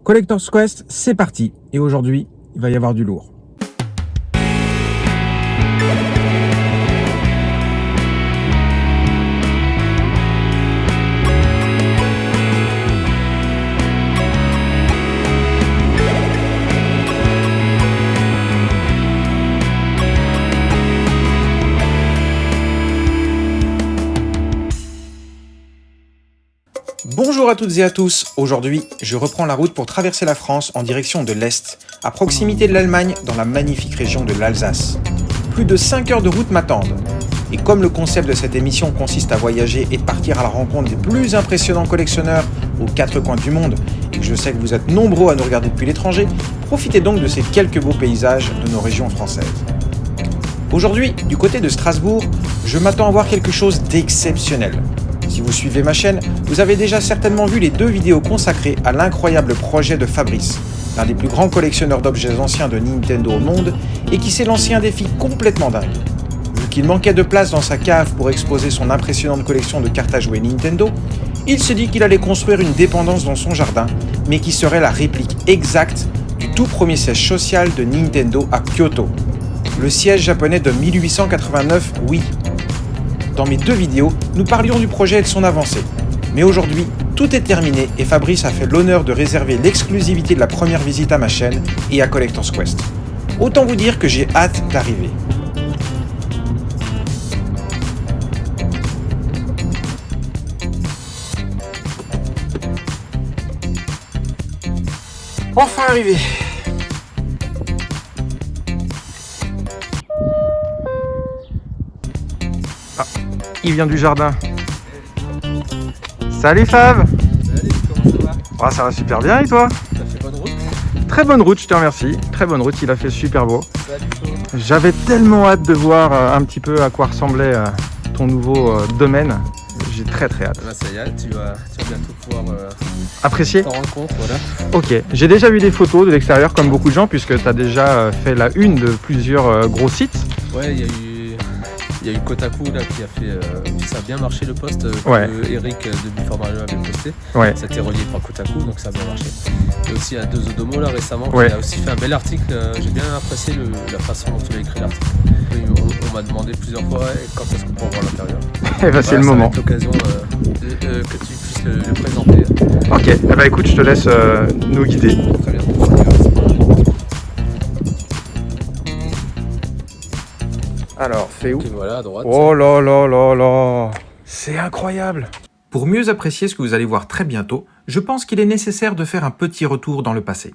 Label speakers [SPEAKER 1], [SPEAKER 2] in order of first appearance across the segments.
[SPEAKER 1] Collector's Quest, c'est parti. Et aujourd'hui, il va y avoir du lourd. Bonjour à toutes et à tous, aujourd'hui je reprends la route pour traverser la France en direction de l'Est, à proximité de l'Allemagne dans la magnifique région de l'Alsace. Plus de 5 heures de route m'attendent, et comme le concept de cette émission consiste à voyager et de partir à la rencontre des plus impressionnants collectionneurs aux 4 coins du monde, et que je sais que vous êtes nombreux à nous regarder depuis l'étranger, profitez donc de ces quelques beaux paysages de nos régions françaises. Aujourd'hui, du côté de Strasbourg, je m'attends à voir quelque chose d'exceptionnel. Si vous suivez ma chaîne, vous avez déjà certainement vu les 2 vidéos consacrées à l'incroyable projet de Fabrice, l'un des plus grands collectionneurs d'objets anciens de Nintendo au monde et qui s'est lancé un défi complètement dingue. Vu qu'il manquait de place dans sa cave pour exposer son impressionnante collection de cartes à jouer Nintendo, il s'est dit qu'il allait construire une dépendance dans son jardin, mais qui serait la réplique exacte du tout premier siège social de Nintendo à Kyoto. Le siège japonais de 1889, oui. Dans mes 2 vidéos, nous parlions du projet et de son avancée. Mais aujourd'hui, tout est terminé et Fabrice a fait l'honneur de réserver l'exclusivité de la première visite à ma chaîne et à Collector's Quest. Autant vous dire que j'ai hâte d'arriver. Enfin arrivé. Il vient du jardin. Salut Fab.
[SPEAKER 2] Salut, comment ça va?
[SPEAKER 1] Ah, ça va super bien et toi?
[SPEAKER 2] T'as fait bonne route?
[SPEAKER 1] Très bonne route, je te remercie. Très bonne route, il a fait super beau.
[SPEAKER 2] Salut Flo.
[SPEAKER 1] J'avais tellement hâte de voir un petit peu à quoi ressemblait ton nouveau domaine. J'ai très hâte.
[SPEAKER 2] Bah, ça y est, tu vas bientôt pouvoir
[SPEAKER 1] Apprécié?
[SPEAKER 2] t'en rendre compte, voilà.
[SPEAKER 1] Ok, j'ai déjà vu des photos de l'extérieur comme beaucoup de gens puisque tu as déjà fait la une de plusieurs gros sites.
[SPEAKER 2] Ouais, il y a eu Kotaku là qui a fait, ça a bien marché le post
[SPEAKER 1] Ouais.
[SPEAKER 2] que Eric de Before Mario avait posté.
[SPEAKER 1] Ouais.
[SPEAKER 2] Ça a été relié par Kotaku, donc ça a bien marché. Et aussi à 2 Odomo là récemment,
[SPEAKER 1] Ouais.
[SPEAKER 2] qui a aussi fait un bel article. J'ai bien apprécié la façon dont il a écrit l'article. On m'a demandé plusieurs fois quand est-ce qu'on peut voir l'intérieur.
[SPEAKER 1] Eh ben, c'est le
[SPEAKER 2] Ça va
[SPEAKER 1] moment.
[SPEAKER 2] être l'occasion que tu puisses le présenter.
[SPEAKER 1] Ok, eh ben, écoute, je te laisse nous guider.
[SPEAKER 2] Très bien.
[SPEAKER 1] Alors, c'est où?
[SPEAKER 2] Et voilà, à droite.
[SPEAKER 1] Oh là là là là, c'est incroyable. Pour mieux apprécier ce que vous allez voir très bientôt, je pense qu'il est nécessaire de faire un petit retour dans le passé.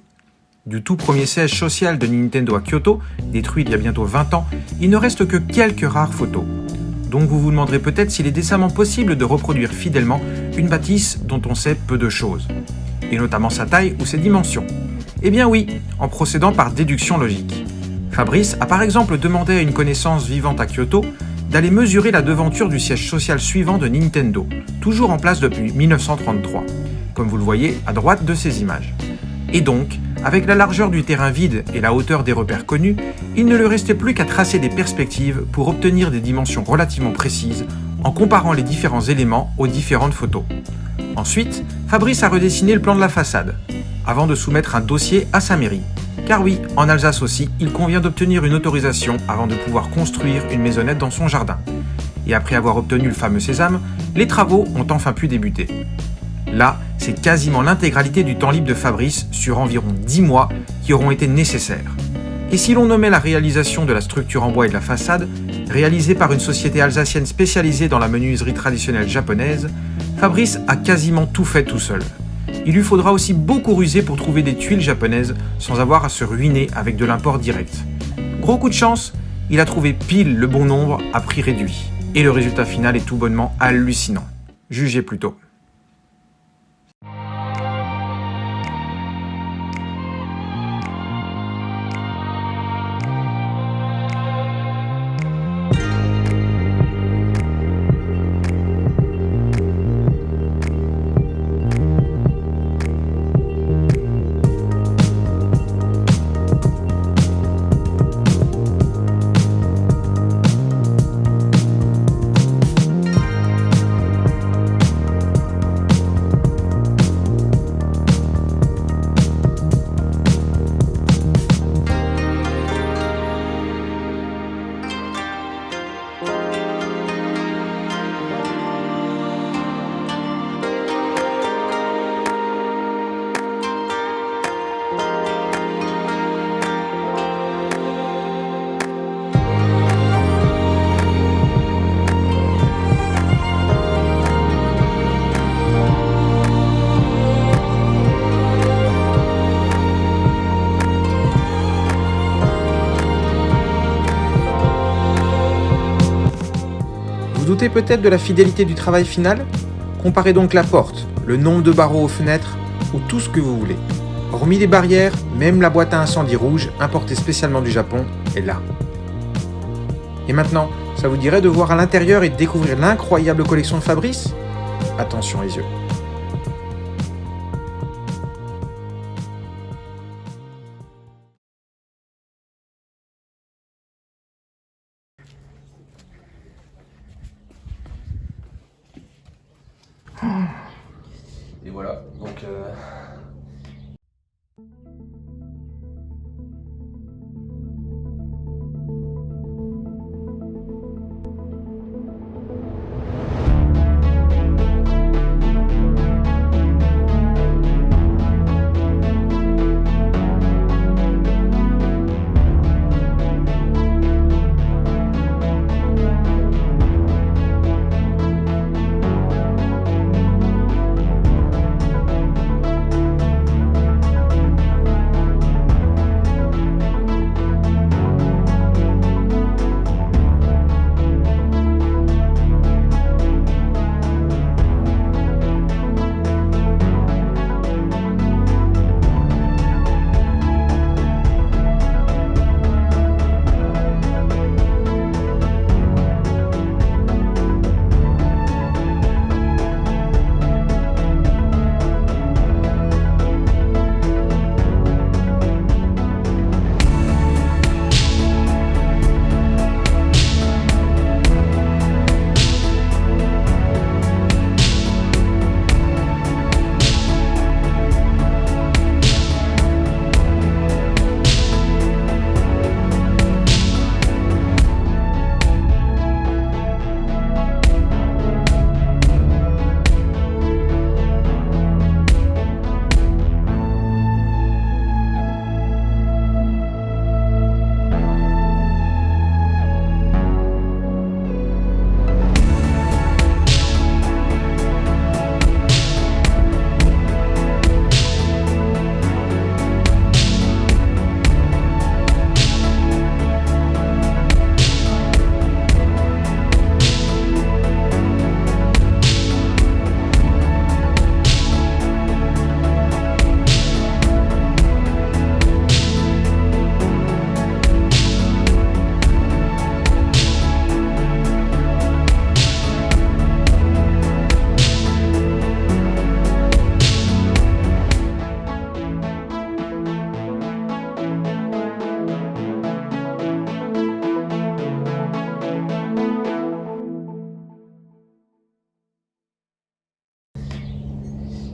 [SPEAKER 1] Du tout premier siège social de Nintendo à Kyoto, détruit il y a bientôt 20 ans, il ne reste que quelques rares photos. Donc vous vous demanderez peut-être s'il est décemment possible de reproduire fidèlement une bâtisse dont on sait peu de choses, et notamment sa taille ou ses dimensions. Eh bien oui, en procédant par déduction logique. Fabrice a par exemple demandé à une connaissance vivante à Kyoto d'aller mesurer la devanture du siège social suivant de Nintendo, toujours en place depuis 1933, comme vous le voyez à droite de ces images. Et donc, avec la largeur du terrain vide et la hauteur des repères connus, il ne lui restait plus qu'à tracer des perspectives pour obtenir des dimensions relativement précises en comparant les différents éléments aux différentes photos. Ensuite, Fabrice a redessiné le plan de la façade, avant de soumettre un dossier à sa mairie. Car oui, en Alsace aussi, il convient d'obtenir une autorisation avant de pouvoir construire une maisonnette dans son jardin. Et après avoir obtenu le fameux sésame, les travaux ont enfin pu débuter. Là, c'est quasiment l'intégralité du temps libre de Fabrice sur environ 10 mois qui auront été nécessaires. Et si l'on nommait la réalisation de la structure en bois et de la façade, réalisée par une société alsacienne spécialisée dans la menuiserie traditionnelle japonaise, Fabrice a quasiment tout fait tout seul. Il lui faudra aussi beaucoup ruser pour trouver des tuiles japonaises sans avoir à se ruiner avec de l'import direct. Gros coup de chance, il a trouvé pile le bon nombre à prix réduit. Et le résultat final est tout bonnement hallucinant. Jugez plutôt. doutez peut-être de la fidélité du travail final? Comparez donc la porte, le nombre de barreaux aux fenêtres ou tout ce que vous voulez. Hormis les barrières, même la boîte à incendie rouge, importée spécialement du Japon, est là. Et maintenant, ça vous dirait de voir à l'intérieur et de découvrir l'incroyable collection de Fabrice? Attention les yeux.
[SPEAKER 2] Et voilà, donc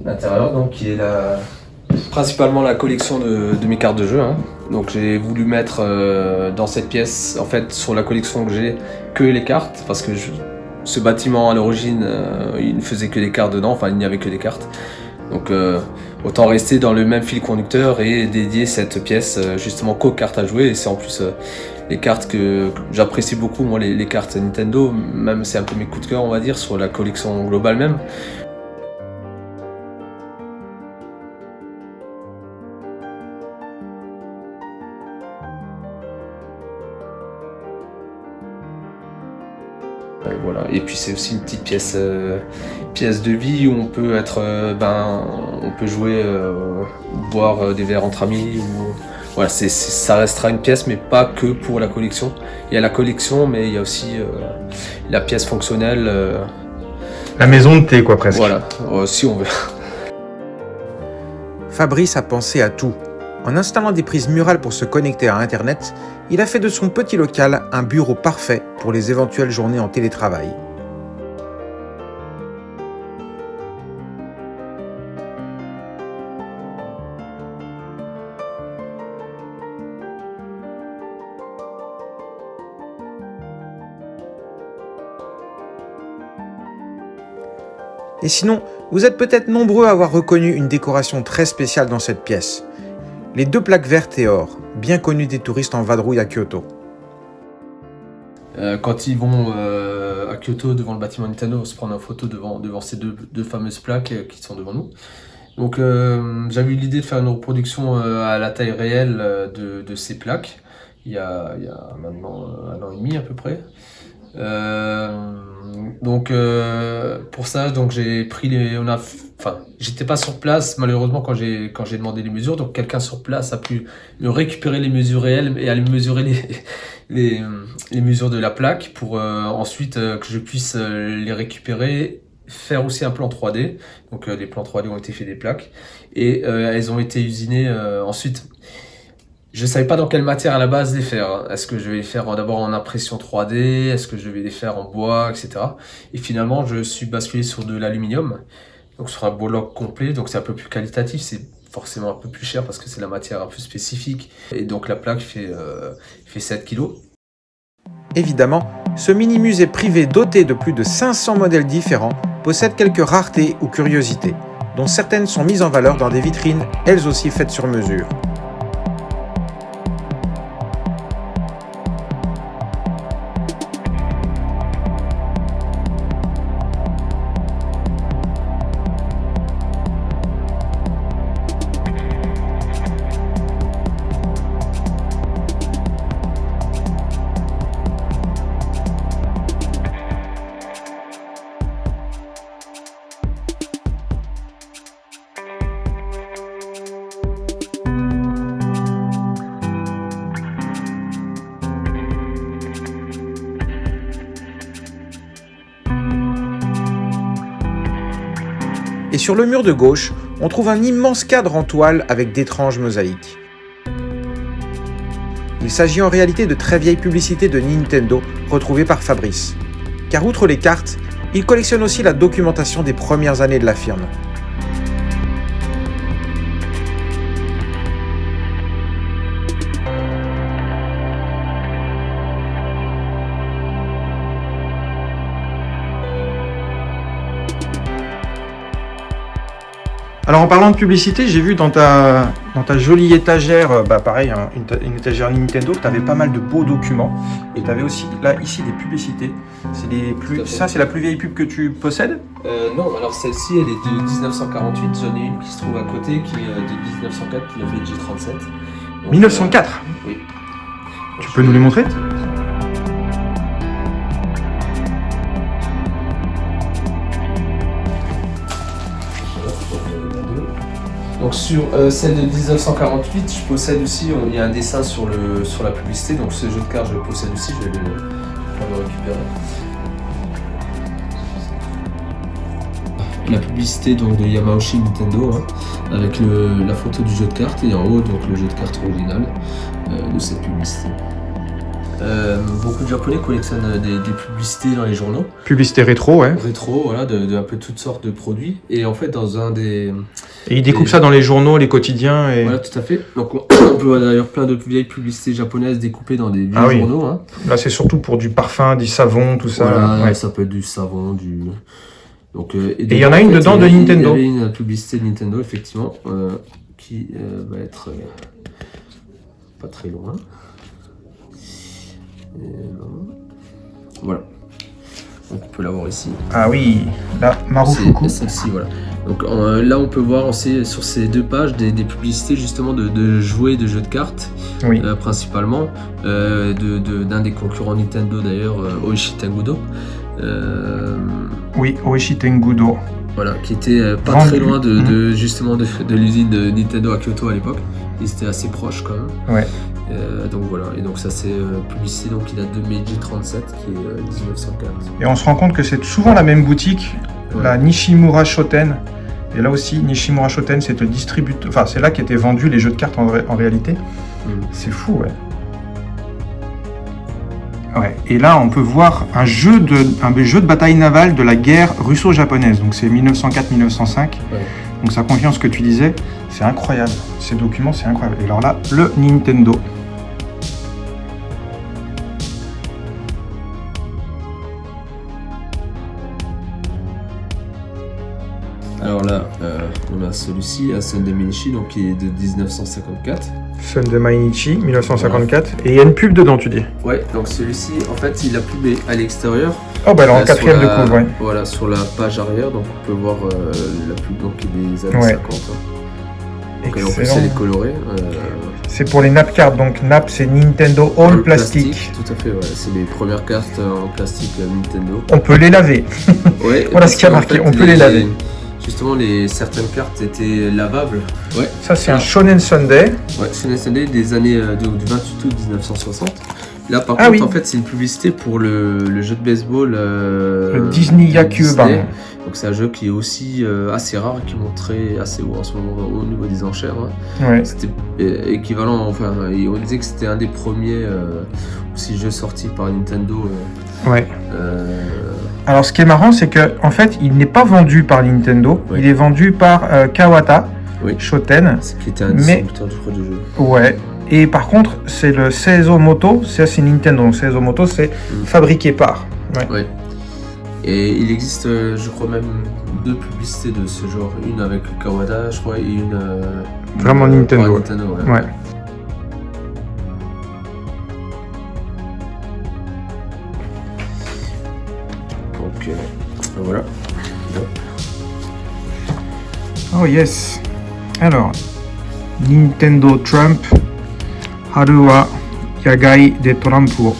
[SPEAKER 2] l'intérieur, donc qui est principalement la collection de mes cartes de jeu. Hein. Donc j'ai voulu mettre dans cette pièce, en fait sur la collection que j'ai, que les cartes, parce que ce bâtiment à l'origine, il ne faisait que des cartes dedans, enfin il n'y avait que des cartes. Donc autant rester dans le même fil conducteur et dédier cette pièce justement qu'aux cartes à jouer. Et c'est en plus les cartes que j'apprécie beaucoup, moi les cartes Nintendo, même c'est un peu mes coups de cœur on va dire, sur la collection globale même. Voilà. Et puis c'est aussi une petite pièce de vie où on peut être, on peut jouer, boire des verres entre amis. Voilà, ça restera une pièce, mais pas que pour la collection. Il y a la collection, mais il y a aussi la pièce fonctionnelle.
[SPEAKER 1] La maison de thé, quoi, presque.
[SPEAKER 2] Voilà, si on veut.
[SPEAKER 1] Fabrice a pensé à tout. En installant des prises murales pour se connecter à Internet, il a fait de son petit local un bureau parfait pour les éventuelles journées en télétravail. Et sinon, vous êtes peut-être nombreux à avoir reconnu une décoration très spéciale dans cette pièce. Les 2 plaques vertes et or, bien connues des touristes en vadrouille à Kyoto.
[SPEAKER 2] Quand ils vont à Kyoto devant le bâtiment Nintendo, se prendre en photo devant ces deux fameuses plaques qui sont devant nous. Donc j'avais eu l'idée de faire une reproduction à la taille réelle de ces plaques, il y a maintenant 1 an et demi à peu près. Donc pour ça, donc j'ai pris j'étais pas sur place malheureusement quand j'ai demandé les mesures. Donc quelqu'un sur place a pu me récupérer les mesures réelles et aller mesurer les mesures de la plaque pour ensuite que je puisse les récupérer, faire aussi un plan 3D. Donc les plans 3D ont été faits des plaques et elles ont été usinées ensuite. Je savais pas dans quelle matière à la base les faire. Hein. Est-ce que je vais les faire d'abord en impression 3D? Est-ce que je vais les faire en bois, etc. Et finalement, je suis basculé sur de l'aluminium, donc sur un bloc complet. Donc c'est un peu plus qualitatif, c'est forcément un peu plus cher parce que c'est la matière un peu spécifique. Et donc la plaque fait 7 kg.
[SPEAKER 1] Évidemment, ce mini-musée privé doté de plus de 500 modèles différents possède quelques raretés ou curiosités, dont certaines sont mises en valeur dans des vitrines, elles aussi faites sur mesure. Et sur le mur de gauche, on trouve un immense cadre en toile avec d'étranges mosaïques. Il s'agit en réalité de très vieilles publicités de Nintendo retrouvées par Fabrice. Car outre les cartes, il collectionne aussi la documentation des premières années de la firme. Alors en parlant de publicité, j'ai vu dans ta jolie étagère, pareil, hein, une étagère Nintendo, que tu avais pas mal de beaux documents. Et tu avais aussi là, ici, des publicités. Ça, c'est la plus vieille pub que tu possèdes?
[SPEAKER 2] Non, alors celle-ci, elle est de 1948. J'en ai une qui se trouve à côté, qui est de 1904, qui est la BG37. Donc,
[SPEAKER 1] 1904
[SPEAKER 2] oui.
[SPEAKER 1] Tu peux nous les montrer?
[SPEAKER 2] Donc sur celle de 1948, je possède aussi, il y a un dessin sur la publicité, donc ce jeu de cartes je le possède aussi, je vais le récupérer. La publicité donc de Yamauchi Nintendo, hein, avec la photo du jeu de cartes et en haut donc le jeu de cartes original de cette publicité. Beaucoup de Japonais collectionnent des publicités dans les journaux.
[SPEAKER 1] Publicité rétro, ouais.
[SPEAKER 2] Rétro, voilà, de un peu toutes sortes de produits. Et en fait, dans un des...
[SPEAKER 1] Et ils découpent ça dans les journaux, les quotidiens. Et...
[SPEAKER 2] Voilà, tout à fait. Donc on peut voir d'ailleurs plein de vieilles publicités japonaises découpées dans des vieux journaux. Hein.
[SPEAKER 1] Là, c'est surtout pour du parfum, du savon, tout ça.
[SPEAKER 2] Voilà,
[SPEAKER 1] ouais.
[SPEAKER 2] Ça peut être du savon, du... Donc,
[SPEAKER 1] et il y en a une dedans de Nintendo.
[SPEAKER 2] Il y avait une publicité de Nintendo, effectivement, qui va être pas très loin. Voilà. Donc on peut la voir ici.
[SPEAKER 1] Ah oui, là, Marufuku.
[SPEAKER 2] Celle-ci, voilà. Donc là, on peut voir aussi sur ces deux pages des publicités justement de jouets, de jeux de cartes,
[SPEAKER 1] oui.
[SPEAKER 2] Principalement, d'un des concurrents Nintendo d'ailleurs, Oishi Tengudo.
[SPEAKER 1] Oui, Oishi Tengudo.
[SPEAKER 2] Voilà, qui était pas très loin justement de l'usine de Nintendo à Kyoto à l'époque. Ils étaient assez proches quand même.
[SPEAKER 1] Ouais.
[SPEAKER 2] Donc voilà, et donc ça c'est publicité donc, qui date de Meiji 37 qui est 1904.
[SPEAKER 1] Et on se rend compte que c'est souvent la même boutique, ouais. La Nishimura Shoten. Et là aussi, Nishimura Shoten, c'est le distributeur. Enfin, c'est là qu'étaient vendus les jeux de cartes en réalité. C'est fou, ouais. Ouais. Et là, on peut voir un jeu de bataille navale de la guerre russo-japonaise. Donc c'est 1904-1905. Ouais. Donc ça confirme ce que tu disais. C'est incroyable. Ces documents, c'est incroyable. Et alors là, le Nintendo.
[SPEAKER 2] Alors là, on a celui-ci, un Sunday Mainichi, donc qui est de 1954.
[SPEAKER 1] Sunday Mainichi, 1954. Voilà. Et il y a une pub dedans, tu dis?
[SPEAKER 2] Ouais, donc celui-ci, en fait, il a pub à l'extérieur.
[SPEAKER 1] Oh, bah alors en quatrième de couve, ouais.
[SPEAKER 2] Voilà, sur la page arrière, donc on peut voir la pub donc, des années 50. Hein. Donc, en plus,
[SPEAKER 1] Excellent.
[SPEAKER 2] elle est colorée.
[SPEAKER 1] C'est pour les NAP cards, donc NAP c'est Nintendo All Plastic.
[SPEAKER 2] Tout à fait, ouais. C'est les premières cartes en plastique Nintendo.
[SPEAKER 1] On peut les laver.
[SPEAKER 2] Ouais,
[SPEAKER 1] Voilà ce qu'il y a marqué, on peut les laver.
[SPEAKER 2] Justement, certaines cartes étaient lavables. Ouais.
[SPEAKER 1] Ça c'est un Shonen Sunday.
[SPEAKER 2] Ouais, Shonen Sunday des années du 28 août 1960. Là, par
[SPEAKER 1] Ah
[SPEAKER 2] contre,
[SPEAKER 1] oui.
[SPEAKER 2] en fait, c'est une publicité pour le jeu de baseball.
[SPEAKER 1] Le Disney Yakuban.
[SPEAKER 2] Disney. Donc, c'est un jeu qui est aussi assez rare et qui montrait assez haut en ce moment au niveau des enchères. Hein.
[SPEAKER 1] Ouais.
[SPEAKER 2] C'était équivalent, enfin, on disait que c'était un des premiers aussi jeux sortis par Nintendo.
[SPEAKER 1] Ouais. Alors ce qui est marrant, c'est que en fait, il n'est pas vendu par Nintendo,
[SPEAKER 2] Oui.
[SPEAKER 1] il est vendu par Kawata
[SPEAKER 2] Oui.
[SPEAKER 1] Shoten.
[SPEAKER 2] Qui était un
[SPEAKER 1] Mais-
[SPEAKER 2] distributeur du produit du jeu.
[SPEAKER 1] Ouais. Et par contre, c'est le Seizo Moto, ça c'est Nintendo. Donc Seizo Moto, c'est fabriqué par. Ouais.
[SPEAKER 2] Ouais. Et il existe, je crois même, 2 publicités de ce genre. Une avec Kawada, je crois, et une.
[SPEAKER 1] Vraiment Nintendo,
[SPEAKER 2] par
[SPEAKER 1] ouais.
[SPEAKER 2] Nintendo, ouais.
[SPEAKER 1] Ouais.
[SPEAKER 2] Donc voilà.
[SPEAKER 1] Oh yes. Alors, Nintendo Trump, Haru wa Yagai de Trumpo.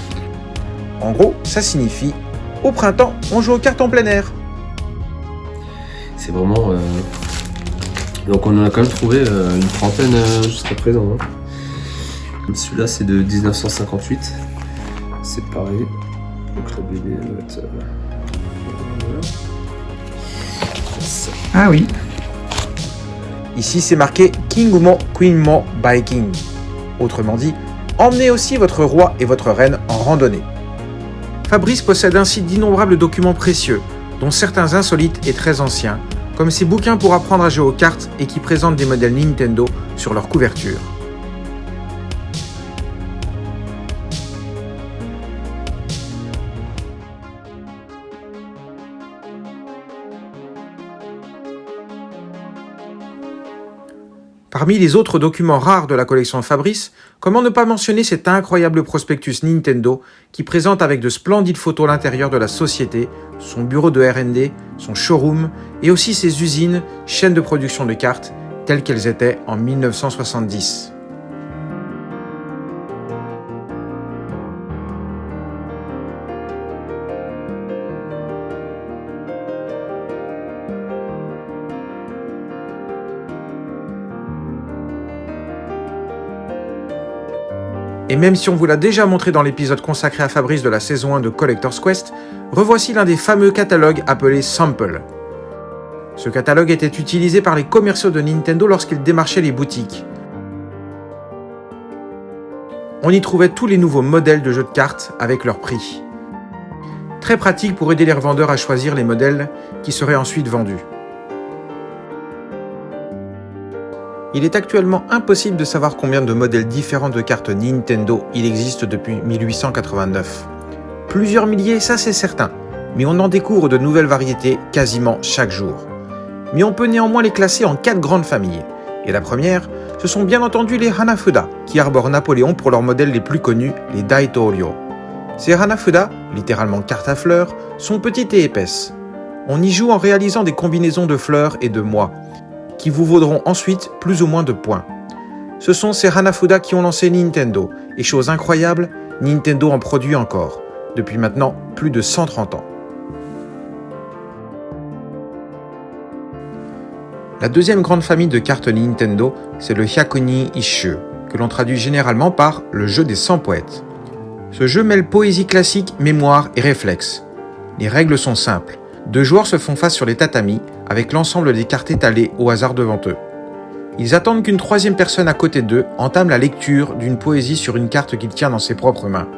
[SPEAKER 1] En gros, ça signifie au printemps, on joue aux cartes en plein air.
[SPEAKER 2] C'est vraiment. Donc on en a quand même trouvé une trentaine jusqu'à présent. Hein. Comme celui-là, c'est de 1958. C'est pareil. Donc la BD doit être. Voilà. Ça.
[SPEAKER 1] Ah oui. Ici, c'est marqué King Mo Queen Mo by King. Autrement dit, emmenez aussi votre roi et votre reine en randonnée. Fabrice possède ainsi d'innombrables documents précieux, dont certains insolites et très anciens, comme ces bouquins pour apprendre à jouer aux cartes et qui présentent des modèles Nintendo sur leur couverture. Parmi les autres documents rares de la collection Fabrice, comment ne pas mentionner cet incroyable prospectus Nintendo qui présente avec de splendides photos l'intérieur de la société, son bureau de R&D, son showroom et aussi ses usines, chaînes de production de cartes, telles qu'elles étaient en 1970. Et même si on vous l'a déjà montré dans l'épisode consacré à Fabrice de la saison 1 de Collector's Quest, revoici l'un des fameux catalogues appelé Sample. Ce catalogue était utilisé par les commerciaux de Nintendo lorsqu'ils démarchaient les boutiques. On y trouvait tous les nouveaux modèles de jeux de cartes avec leur prix. Très pratique pour aider les revendeurs à choisir les modèles qui seraient ensuite vendus. Il est actuellement impossible de savoir combien de modèles différents de cartes Nintendo il existe depuis 1889. Plusieurs milliers, ça c'est certain, mais on en découvre de nouvelles variétés quasiment chaque jour. Mais on peut néanmoins les classer en 4 grandes familles. Et la première, ce sont bien entendu les Hanafuda, qui arborent Napoléon pour leurs modèles les plus connus, les Daitoryō. Ces Hanafuda, littéralement cartes à fleurs, sont petites et épaisses. On y joue en réalisant des combinaisons de fleurs et de mois, qui vous vaudront ensuite plus ou moins de points. Ce sont ces Hanafuda qui ont lancé Nintendo, et chose incroyable, Nintendo en produit encore, depuis maintenant plus de 130 ans. La deuxième grande famille de cartes Nintendo, c'est le Hyakuni Isshu, que l'on traduit généralement par le jeu des 100 poètes. Ce jeu mêle poésie classique, mémoire et réflexe. Les règles sont simples. 2 joueurs se font face sur les tatamis, avec l'ensemble des cartes étalées au hasard devant eux. Ils attendent qu'une troisième personne à côté d'eux entame la lecture d'une poésie sur une carte qu'il tient dans ses propres mains.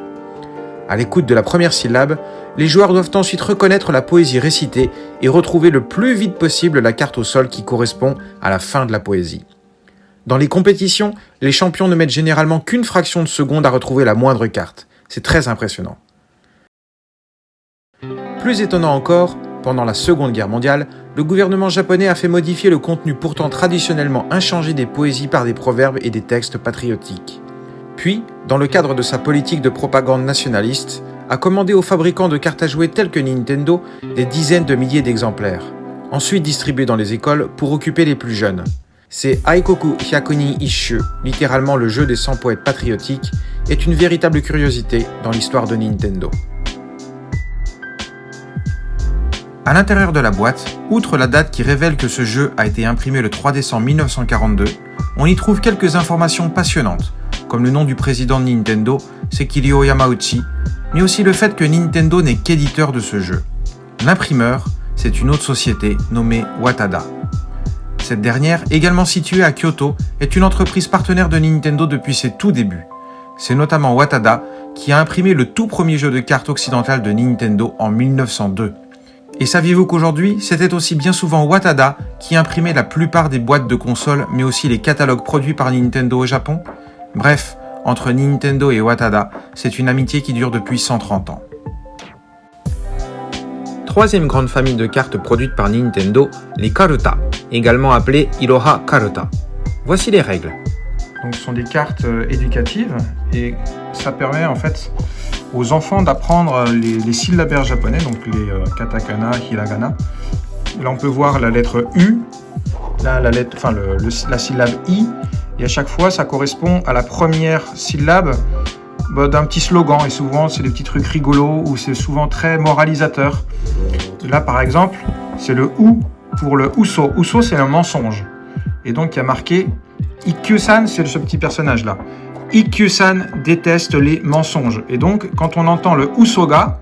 [SPEAKER 1] À l'écoute de la première syllabe, les joueurs doivent ensuite reconnaître la poésie récitée et retrouver le plus vite possible la carte au sol qui correspond à la fin de la poésie. Dans les compétitions, les champions ne mettent généralement qu'une fraction de seconde à retrouver la moindre carte. C'est très impressionnant. Plus étonnant encore, pendant la Seconde Guerre mondiale, le gouvernement japonais a fait modifier le contenu pourtant traditionnellement inchangé des poésies par des proverbes et des textes patriotiques. Puis, dans le cadre de sa politique de propagande nationaliste, a commandé aux fabricants de cartes à jouer tels que Nintendo des dizaines de milliers d'exemplaires, ensuite distribués dans les écoles pour occuper les plus jeunes. C'est Aikoku Hyakunin Isshu, littéralement le jeu des 100 poètes patriotiques, est une véritable curiosité dans l'histoire de Nintendo. À l'intérieur de la boîte, outre la date qui révèle que ce jeu a été imprimé le 3 décembre 1942, on y trouve quelques informations passionnantes, comme le nom du président de Nintendo, Sekiryo Yamauchi, mais aussi le fait que Nintendo n'est qu'éditeur de ce jeu. L'imprimeur, c'est une autre société nommée Watada. Cette dernière, également située à Kyoto, est une entreprise partenaire de Nintendo depuis ses tout débuts. C'est notamment Watada qui a imprimé le tout premier jeu de cartes occidental de Nintendo en 1902. Et saviez-vous qu'aujourd'hui, c'était aussi bien souvent Watada qui imprimait la plupart des boîtes de consoles, mais aussi les catalogues produits par Nintendo au Japon ? Bref, entre Nintendo et Watada, c'est une amitié qui dure depuis 130 ans. Troisième grande famille de cartes produites par Nintendo, les Karuta, également appelées Iroha Karuta. Voici les règles. Donc, ce sont des cartes éducatives et ça permet en fait aux enfants d'apprendre les syllabaires japonais, donc les katakana, hiragana. Là, on peut voir la lettre U, là, la syllabe I, et à chaque fois, ça correspond à la première syllabe d'un petit slogan, et souvent, c'est des petits trucs rigolos, ou c'est souvent très moralisateur. Là, par exemple, c'est le OU pour le Uso. Uso, c'est un mensonge. Et donc, il y a marqué Ikkyu-san, c'est ce petit personnage-là. Ikkyu-san déteste les mensonges. Et donc, quand on entend le Usoga,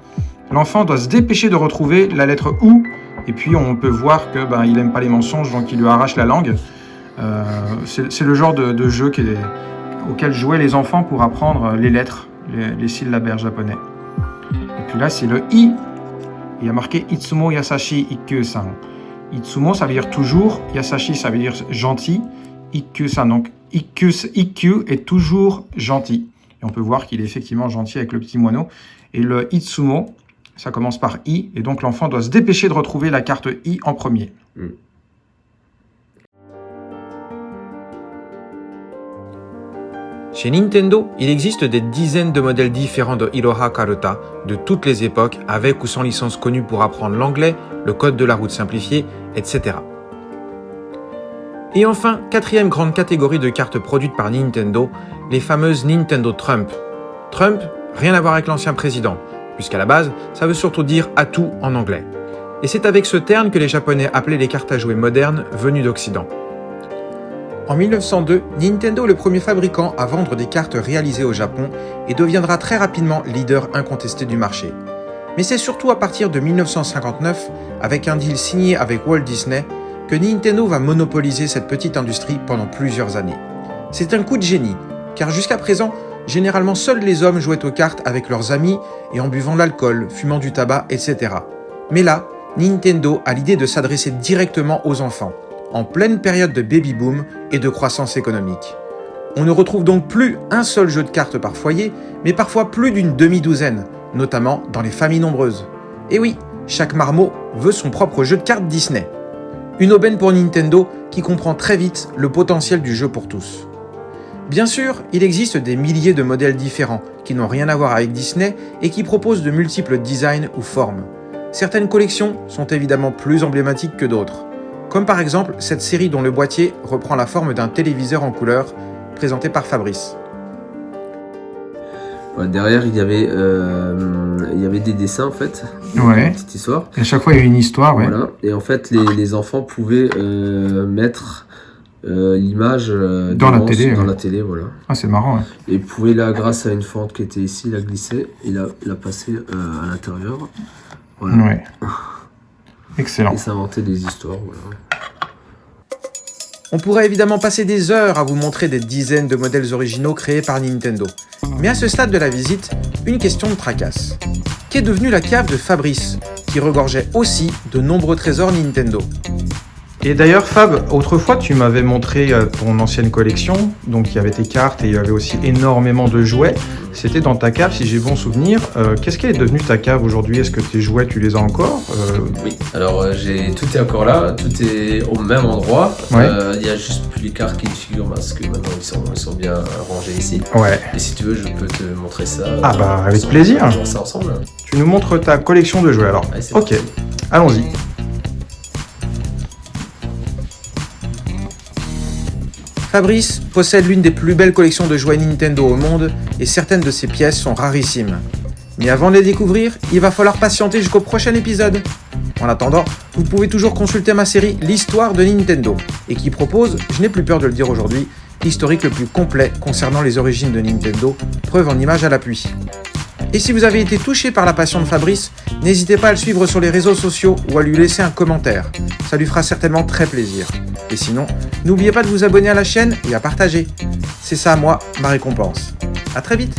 [SPEAKER 1] l'enfant doit se dépêcher de retrouver la lettre U. Et puis, on peut voir que il n'aime pas les mensonges, donc il lui arrache la langue. C'est le genre de jeu auquel jouaient les enfants pour apprendre les lettres, les syllabaires japonais. Et puis là, c'est le I. Il y a marqué Itsumo Yasashi Ikkyu-san. Itsumo, ça veut dire toujours. Yasashi, ça veut dire gentil. Ikkyu-san, donc Ikkyu est toujours gentil. Et on peut voir qu'il est effectivement gentil avec le petit moineau. Et le Itsumo, ça commence par I. Et donc l'enfant doit se dépêcher de retrouver la carte I en premier. Chez Nintendo, il existe des dizaines de modèles différents de Iroha Karuta, de toutes les époques, avec ou sans licence connue pour apprendre l'anglais, le code de la route simplifié, etc. Et enfin, quatrième grande catégorie de cartes produites par Nintendo, les fameuses Nintendo Trump. Trump, rien à voir avec l'ancien président, puisqu'à la base, ça veut surtout dire « atout » en anglais. Et c'est avec ce terme que les Japonais appelaient les cartes à jouer modernes venues d'Occident. En 1902, Nintendo est le premier fabricant à vendre des cartes réalisées au Japon et deviendra très rapidement leader incontesté du marché. Mais c'est surtout à partir de 1959, avec un deal signé avec Walt Disney, que Nintendo va monopoliser cette petite industrie pendant plusieurs années. C'est un coup de génie, car jusqu'à présent, généralement seuls les hommes jouaient aux cartes avec leurs amis et en buvant de l'alcool, fumant du tabac, etc. Mais là, Nintendo a l'idée de s'adresser directement aux enfants, en pleine période de baby-boom et de croissance économique. On ne retrouve donc plus un seul jeu de cartes par foyer, mais parfois plus d'une demi-douzaine, notamment dans les familles nombreuses. Et oui, chaque marmot veut son propre jeu de cartes Disney. Une aubaine pour Nintendo qui comprend très vite le potentiel du jeu pour tous. Bien sûr, il existe des milliers de modèles différents qui n'ont rien à voir avec Disney et qui proposent de multiples designs ou formes. Certaines collections sont évidemment plus emblématiques que d'autres, comme par exemple cette série dont le boîtier reprend la forme d'un téléviseur en couleur, présenté par Fabrice.
[SPEAKER 2] Derrière, il y avait des dessins en fait,
[SPEAKER 1] Ouais.
[SPEAKER 2] une petite histoire.
[SPEAKER 1] Et à chaque fois, il y a une histoire, ouais.
[SPEAKER 2] Voilà. Et en fait, les enfants pouvaient mettre l'image
[SPEAKER 1] Dans la télé, ouais.
[SPEAKER 2] la télé, voilà.
[SPEAKER 1] Ah, c'est marrant, ouais.
[SPEAKER 2] Et pouvaient là, grâce à une fente qui était ici, la glisser et la passer à l'intérieur. Voilà.
[SPEAKER 1] Ouais. Excellent.
[SPEAKER 2] Et s'inventer des histoires, voilà.
[SPEAKER 1] On pourrait évidemment passer des heures à vous montrer des dizaines de modèles originaux créés par Nintendo. Mais à ce stade de la visite, une question me tracasse. Qu'est devenue la cave de Fabrice, qui regorgeait aussi de nombreux trésors Nintendo ? Et d'ailleurs, Fab, autrefois, tu m'avais montré ton ancienne collection, donc il y avait tes cartes et il y avait aussi énormément de jouets. C'était dans ta cave, si j'ai bon souvenir. Qu'est-ce qu'elle est devenue ta cave aujourd'hui ? Est-ce que tes jouets, tu les as encore ?
[SPEAKER 2] Oui, alors tout est encore là, tout est au même endroit.
[SPEAKER 1] Ouais.
[SPEAKER 2] Il y a juste plus les cartes qui figurent parce que maintenant ils sont bien rangés ici.
[SPEAKER 1] Ouais.
[SPEAKER 2] Et si tu veux, je peux te montrer ça.
[SPEAKER 1] Ah bah, avec plaisir.
[SPEAKER 2] On va voir ça ensemble.
[SPEAKER 1] Tu nous montres ta collection de jouets alors.
[SPEAKER 2] Ouais, c'est
[SPEAKER 1] Ok,
[SPEAKER 2] parti.
[SPEAKER 1] allons-y. Fabrice possède l'une des plus belles collections de jouets Nintendo au monde et certaines de ses pièces sont rarissimes. Mais avant de les découvrir, il va falloir patienter jusqu'au prochain épisode. En attendant, vous pouvez toujours consulter ma série L'Histoire de Nintendo et qui propose, je n'ai plus peur de le dire aujourd'hui, l'historique le plus complet concernant les origines de Nintendo, preuve en images à l'appui. Et si vous avez été touché par la passion de Fabrice, n'hésitez pas à le suivre sur les réseaux sociaux ou à lui laisser un commentaire. Ça lui fera certainement très plaisir. Et sinon, n'oubliez pas de vous abonner à la chaîne et à partager. C'est ça, moi, ma récompense. À très vite!